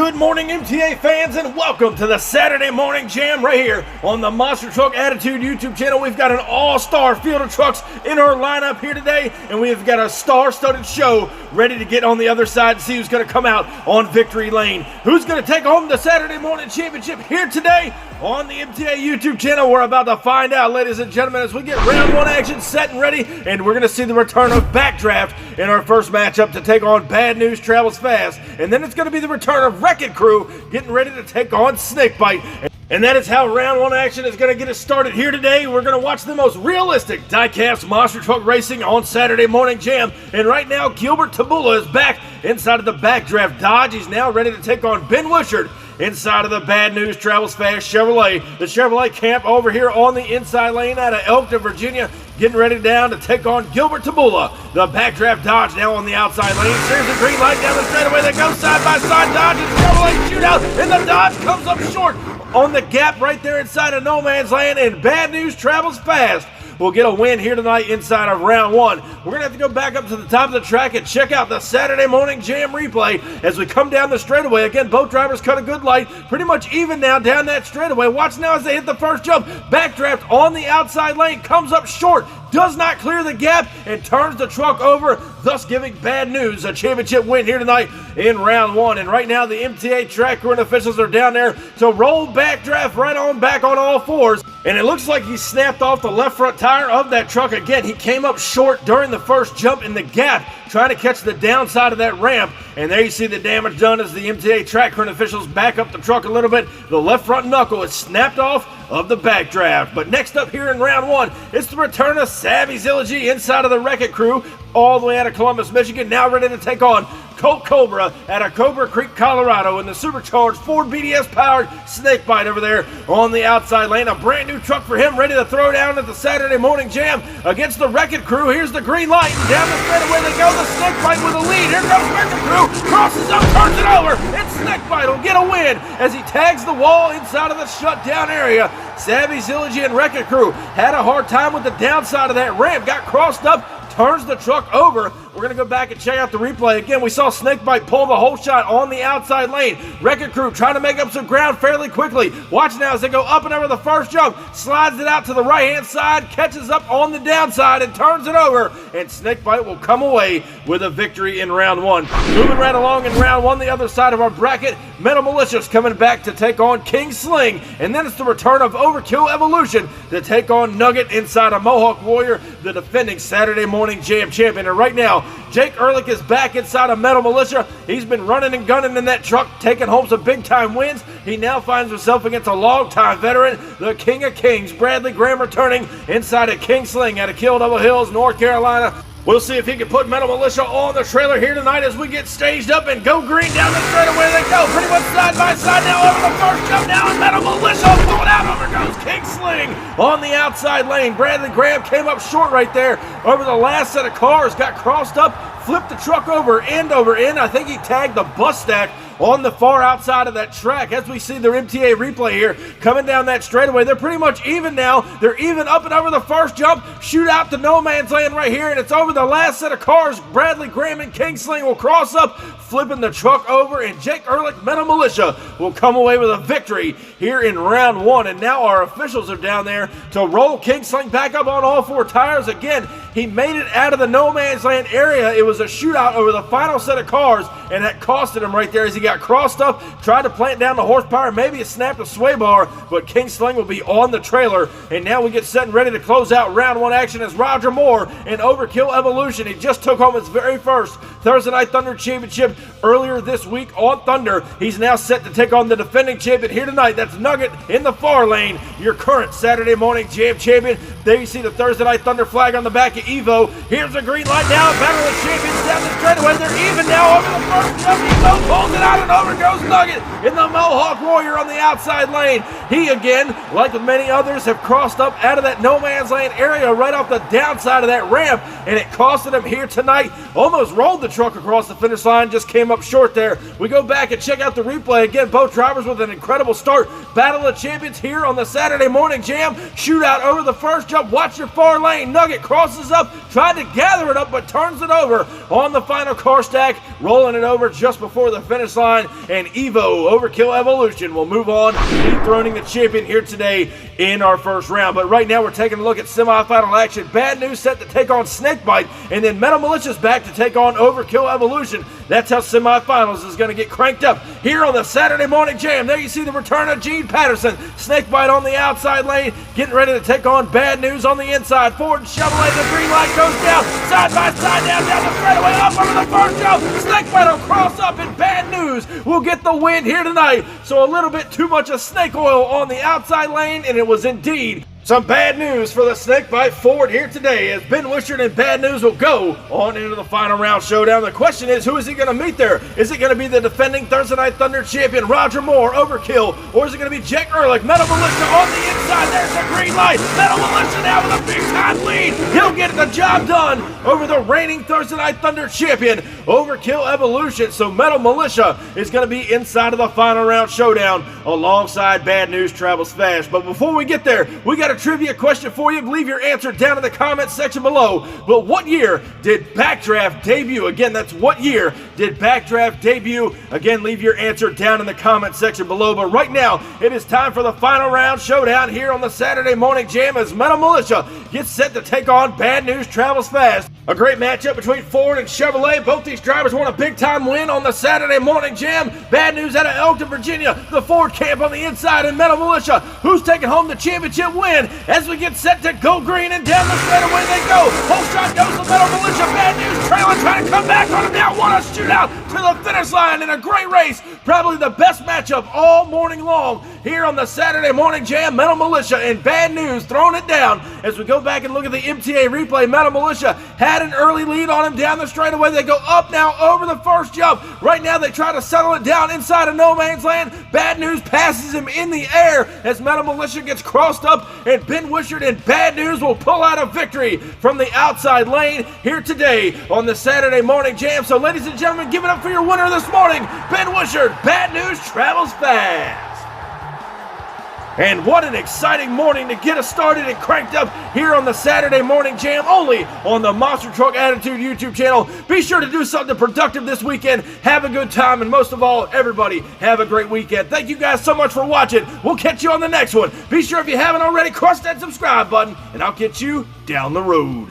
Good morning, MTA fans, and welcome to the Saturday Morning Jam right here on the Monster Truck Attitude YouTube channel. We've got an all-star field of trucks in our lineup here today, and we've got a star-studded show ready to get on the other side and see who's going to come out on victory lane. Who's going to take home the Saturday Morning Championship here today on the MTA YouTube channel? We're about to find out, ladies and gentlemen, as we get round one action set and ready, and we're going to see the return of Backdraft in our first matchup to take on Bad News Travels Fast, and then it's going to be the return of Wreck-It Crew getting ready to take on Snakebite. And that is how round one action is going to get us started here today. We're going to watch the most realistic Diecast monster truck racing on Saturday Morning Jam. And right now, Gilbert Tabula is back inside of the Backdraft Dodge. He's now ready to take on Ben Wishart inside of the Bad News Travels Fast Chevrolet. The Chevrolet camp over here on the inside lane out of Elkton, Virginia, getting ready down to take on Gilbert Tabula. The Backdraft Dodge now on the outside lane. There's the green light down the straightaway. They go side by side. Dodge and Chevrolet shootout, and the Dodge comes up short on the gap right there inside of no man's land, and Bad News Travels Fast will get a win here tonight inside of round one. We're going to have to go back up to the top of the track and check out the Saturday Morning Jam replay as we come down the straightaway. Again, both drivers cut a good light, pretty much even now down that straightaway. Watch now as they hit the first jump. Backdraft on the outside lane comes up short, does not clear the gap, and turns the truck over, thus giving Bad News a championship win here tonight in round one. And right now the MTA track crew and officials are down there to roll Backdraft right on back on all fours. And it looks like he snapped off the left front tire of that truck again. He came up short during the first jump in the gap, trying to catch the downside of that ramp. And there you see the damage done as the MTA track crew and officials back up the truck a little bit. The left front knuckle is snapped off of the Backdraft. But next up here in round one, it's the return of Savvy Zilligy inside of the Wreck-It Crew all the way out of Columbus, Michigan, now ready to take on Colt Cobra out of Cobra Creek, Colorado, in the supercharged Ford BDS-powered Snakebite over there on the outside lane. A brand new truck for him, ready to throw down at the Saturday Morning Jam against the Wreck-It Crew. Here's the green light, and down the straightaway they go. The Snakebite with a lead. Here comes Wreck-It Crew, crosses up, turns it over, and Snakebite will get a win as he tags the wall inside of the shutdown area. Savvy Zilligy and Wreck-It Crew had a hard time with the downside of that ramp, got crossed up, turns the truck over. We're going to go back and check out the replay. Again, we saw Snakebite pull the whole shot on the outside lane. Wreck-It Crew trying to make up some ground fairly quickly. Watch now as they go up and over the first jump. Slides it out to the right-hand side, catches up on the downside, and turns it over. And Snakebite will come away with a victory in round one. Moving right along in round one, the other side of our bracket, Metal Militia's coming back to take on King Sling. And then it's the return of Overkill Evolution to take on Nugget inside of Mohawk Warrior, the defending Saturday Morning Jam champion. And right now, Jake Ehrlich is back inside of Metal Militia. He's been running and gunning in that truck, taking home some big-time wins. He now finds himself against a long-time veteran, the King of Kings, Bradley Graham, returning inside of King Sling out of Kill Double Hills, North Carolina. We'll see if he can put Metal Militia on the trailer here tonight as we get staged up and go green down the straightaway they go. Pretty much side by side now over the first jump now, and Metal Militia pulling out. Over goes King Sling on the outside lane. Bradley Graham came up short right there over the last set of cars, got crossed up, flipped the truck over end. I think he tagged the bus stack on the far outside of that track. As we see the MTA replay here, coming down that straightaway, they're pretty much even now. They're even up and over the first jump. Shoot out to no man's land right here, and it's over the last set of cars. Bradley Graham and King Sling will cross up, flipping the truck over, and Jake Ehrlich, Metal Militia, will come away with a victory here in round one. And now our officials are down there to roll King Sling back up on all four tires. Again, he made it out of the no man's land area. It was a shootout over the final set of cars, and that costed him right there as he got crossed up, tried to plant down the horsepower, maybe it snapped a sway bar, but King Sling will be on the trailer. And now we get set and ready to close out round one action as Roger Moore in Overkill Evolution. He just took home his very first Thursday Night Thunder Championship earlier this week on Thunder. He's now set to take on the defending champion here tonight. That's Nugget in the far lane, your current Saturday Morning Jam champion. There you see the Thursday Night Thunder flag on the back of Evo. Here's the green light now. Battle of Champions down the straightaway. They're even now over the first jump. Evo pulls it out, and over goes Nugget in the Mohawk Warrior on the outside lane. He again, like many others, have crossed up out of that no man's land area right off the downside of that ramp, and it costed him here tonight. Almost rolled the truck across the finish line, just came up short there. We go back and check out the replay. Again, both drivers with an incredible start. Battle of Champions here on the Saturday Morning Jam. Shootout over the first jump. Watch your far lane. Nugget crosses up. up, tried to gather it up, but turns it over on the final car stack, rolling it over just before the finish line, and Evo, Overkill Evolution, will move on, dethroning the champion here today in our first round. But right now we're taking a look at semifinal action. Bad News set to take on Snakebite, and then Metal Militia's back to take on Overkill Evolution. That's how semifinals is going to get cranked up here on the Saturday Morning Jam. There you see the return of Gene Patterson. Snakebite on the outside lane, getting ready to take on Bad News on the inside. Ford and Chevrolet, the green light goes down, side by side, down the straightaway, up over the first jump. Snakebite will cross up, and Bad News will get the win here tonight. So a little bit too much of snake oil on the outside lane, and it was indeed some bad news for the Snakebite Ford here today, as Ben Wishart and Bad News will go on into the final round showdown. The question is, who is he going to meet there? Is it going to be the defending Thursday Night Thunder champion Roger Moore, Overkill, or is it going to be Jake Ehrlich? Metal Militia on the inside, there's the green light. Metal Militia now with a big time lead. He'll get the job done over the reigning Thursday Night Thunder champion Overkill Evolution. So Metal Militia is going to be inside of the final round showdown alongside Bad News Travels Fast. But before we get there, we got a trivia question for you. Leave your answer down in the comment section below. But what year did Backdraft debut? Again, that's what year did Backdraft debut? Again, leave your answer down in the comment section below. But right now, it is time for the final round showdown here on the Saturday Morning Jam as Metal Militia gets set to take on Bad News Travels Fast. A great matchup between Ford and Chevrolet. Both these drivers want a big-time win on the Saturday Morning Jam. Bad News out of Elkton, Virginia. The Ford camp on the inside, and Metal Militia, who's taking home the championship win as we get set to go green, and down the straightaway they go. Whole shot goes to Metal Militia. Bad News trailing, trying to come back on him now. What a shootout to the finish line in a great race. Probably the best matchup all morning long here on the Saturday Morning Jam. Metal Militia and Bad News throwing it down. As we go back and look at the MTA replay, Metal Militia had an early lead on him down the straightaway. They go up now over the first jump. Right now they try to settle it down inside of no man's land. Bad News passes him in the air as Metal Militia gets crossed up, and Ben Wishart and Bad News will pull out a victory from the outside lane here today on the Saturday Morning Jam. So ladies and gentlemen, give it up for your winner this morning, Ben Wishart. Bad News Travels Fast. And what an exciting morning to get us started and cranked up here on the Saturday Morning Jam, only on the Monster Truck Attitude YouTube channel. Be sure to do something productive this weekend. Have a good time, and most of all, everybody, have a great weekend. Thank you guys so much for watching. We'll catch you on the next one. Be sure, if you haven't already, crush that subscribe button, and I'll catch you down the road.